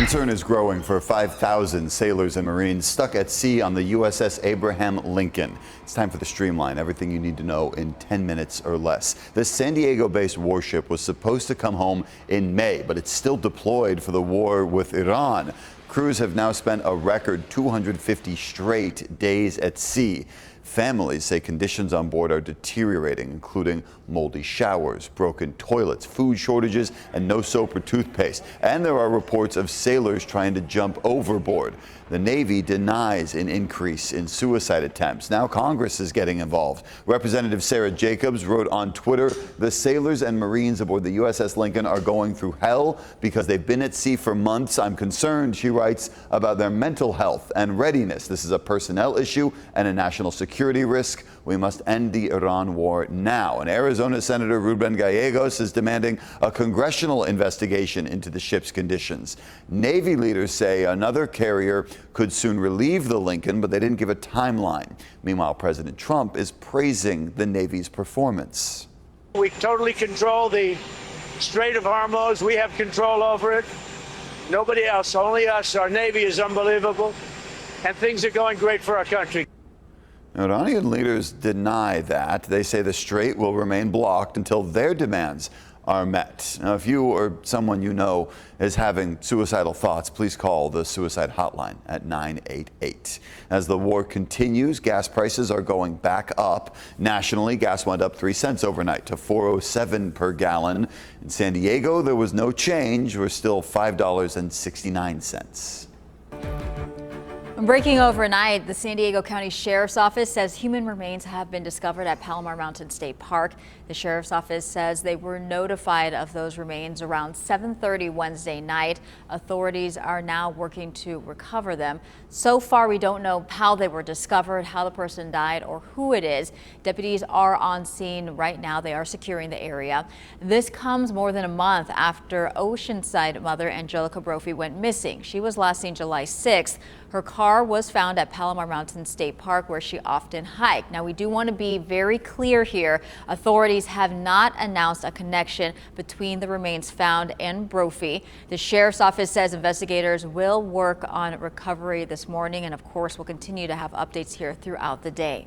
Concern is growing for 5,000 sailors and Marines stuck at sea on the USS Abraham Lincoln. It's time for the Streamline, everything you need to know in 10 minutes or less. This San Diego-based warship was supposed to come home in May, but it's still deployed for the war with Iran. Crews have now spent a record 250 straight days at sea. Families say conditions on board are deteriorating, including moldy showers, broken toilets, food shortages, and no soap or toothpaste. And there are reports of sailors trying to jump overboard. The Navy denies an increase in suicide attempts. Now Congress is getting involved. Representative Sarah Jacobs wrote on Twitter, "The sailors and Marines aboard the USS Lincoln are going through hell because they've been at sea for months. I'm concerned," she writes, "about their mental health and readiness. This is a personnel issue and a national security risk. We must end the Iran war now." And Arizona Senator Ruben Gallegos is demanding a congressional investigation into the ship's conditions. Navy leaders say another carrier could soon relieve the Lincoln, but they didn't give a timeline. Meanwhile, President Trump is praising the Navy's performance. We totally control the Strait of Hormuz. We have control over it. Nobody else, only us. Our Navy is unbelievable, and things are going great for our country. Iranian leaders deny that. They say the strait will remain blocked until their demands are met. Now, if you or someone you know is having suicidal thoughts, please call the suicide hotline at 988. As the war continues, gas prices are going back up. Nationally, gas went up 3 cents overnight to $4.07 per gallon. In San Diego, there was no change. We're still $5.69. Breaking overnight, the San Diego County Sheriff's Office says human remains have been discovered at Palomar Mountain State Park. The Sheriff's Office says they were notified of those remains around 7:30 Wednesday night. Authorities are now working to recover them. So far, we don't know how they were discovered, how the person died, or who it is. Deputies are on scene right now. They are securing the area. This comes more than a month after Oceanside mother Angelica Brophy went missing. She was last seen July 6th. Her car was found at Palomar Mountain State Park, where she often hiked. Now, we do want to be very clear here. Authorities have not announced a connection between the remains found and Brophy. The Sheriff's Office says investigators will work on recovery this morning, and of course, we'll continue to have updates here throughout the day.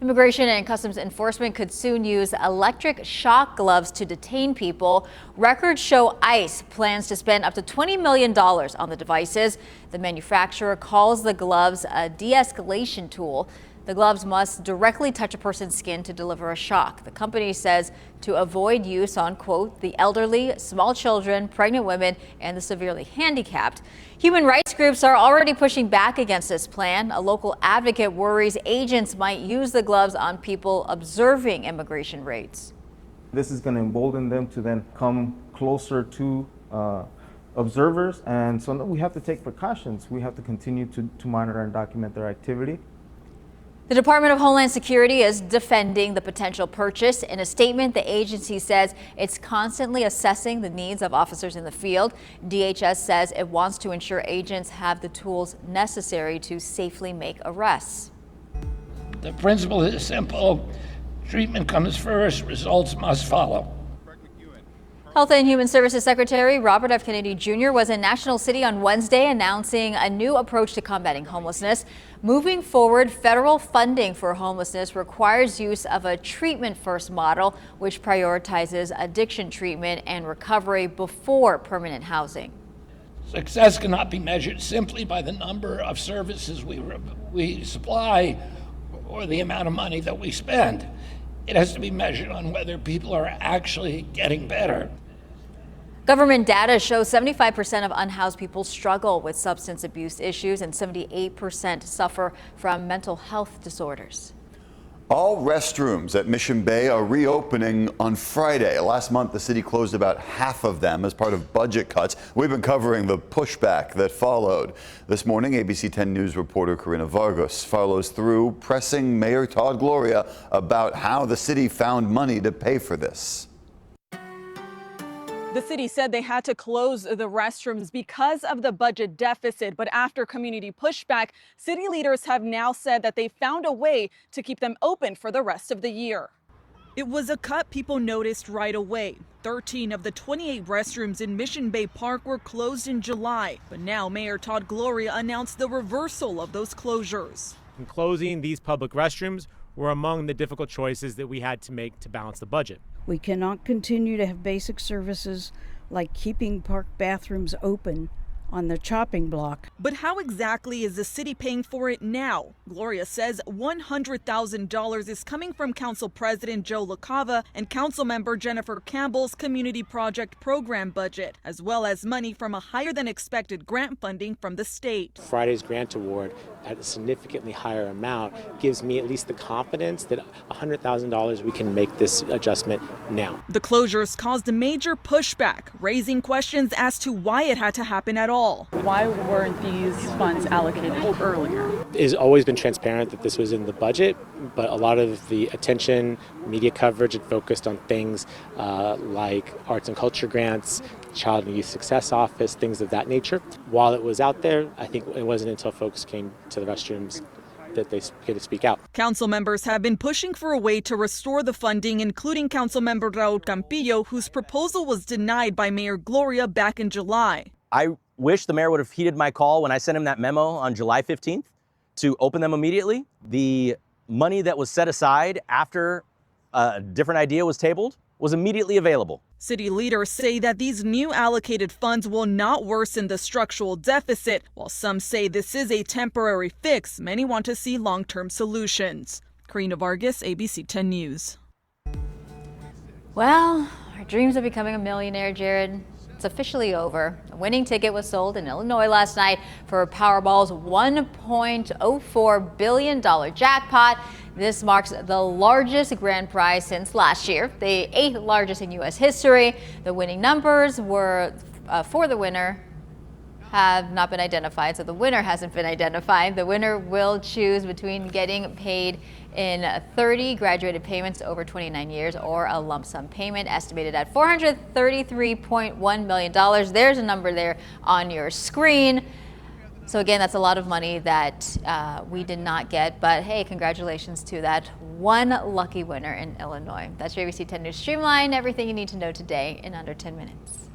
Immigration and Customs Enforcement could soon use electric shock gloves to detain people. Records show ICE plans to spend up to $20 million on the devices. The manufacturer calls the gloves a de-escalation tool. The gloves must directly touch a person's skin to deliver a shock. The company says to avoid use on, quote, the elderly, small children, pregnant women, and the severely handicapped. Human rights groups are already pushing back against this plan. A local advocate worries agents might use the gloves on people observing immigration raids. This is going to embolden them to then come closer to observers, and so we have to take precautions. We have to continue to monitor and document their activity. The Department of Homeland Security is defending the potential purchase. In a statement, the agency says it's constantly assessing the needs of officers in the field. DHS says it wants to ensure agents have the tools necessary to safely make arrests. The principle is simple. Treatment comes first, results must follow. Health and Human Services Secretary Robert F. Kennedy Jr. was in National City on Wednesday announcing a new approach to combating homelessness. Moving forward, federal funding for homelessness requires use of a treatment-first model, which prioritizes addiction treatment and recovery before permanent housing. Success cannot be measured simply by the number of services we supply or the amount of money that we spend. It has to be measured on whether people are actually getting better. Government data shows 75% of unhoused people struggle with substance abuse issues and 78% suffer from mental health disorders. All restrooms at Mission Bay are reopening on Friday. Last month, the city closed about half of them as part of budget cuts. We've been covering the pushback that followed. This morning, ABC 10 News reporter Karina Vargas follows through, pressing Mayor Todd Gloria about how the city found money to pay for this. The city said they had to close the restrooms because of the budget deficit, but after community pushback, city leaders have now said that they found a way to keep them open for the rest of the year. It was a cut people noticed right away. 13 of the 28 restrooms in Mission Bay Park were closed in July, but now Mayor Todd Gloria announced the reversal of those closures. And closing these public restrooms were among the difficult choices that we had to make to balance the budget. We cannot continue to have basic services like keeping park bathrooms open on the chopping block. But how exactly is the city paying for it now? Gloria says $100,000 is coming from Council President Joe LaCava and Councilmember Jennifer Campbell's Community Project Program budget, as well as money from a higher than expected grant funding from the state. Friday's grant award at a significantly higher amount gives me at least the confidence that $100,000 we can make this adjustment now. The closures caused a major pushback, raising questions as to why it had to happen at all. Why weren't these funds allocated earlier? It has always been transparent that this was in the budget, but a lot of the attention, media coverage had focused on things like arts and culture grants, Child and Youth Success Office, things of that nature. While it was out there, I think it wasn't until folks came to the restrooms that they get to speak out. Council members have been pushing for a way to restore the funding, including Councilmember Raul Campillo, whose proposal was denied by Mayor Gloria back in July. I wish the mayor would have heeded my call when I sent him that memo on July 15th to open them immediately. The money that was set aside after a different idea was tabled was immediately available. City leaders say that these new allocated funds will not worsen the structural deficit. While some say this is a temporary fix, many want to see long-term solutions. Karina Vargas, ABC 10 News. Well, our dreams of becoming a millionaire, Jared, it's officially over. A winning ticket was sold in Illinois last night for Powerball's $1.04 billion jackpot. This marks the largest grand prize since last year, the 8th largest in U.S. history. The winning numbers were for the winner have not been identified, so the winner hasn't been identified. The winner will choose between getting paid in 30 graduated payments over 29 years or a lump sum payment estimated at $433.1 million. There's a number there on your screen. So again, that's a lot of money that we did not get, but hey, congratulations to that one lucky winner in Illinois. That's your ABC 10 News Streamline, everything you need to know today in under 10 minutes.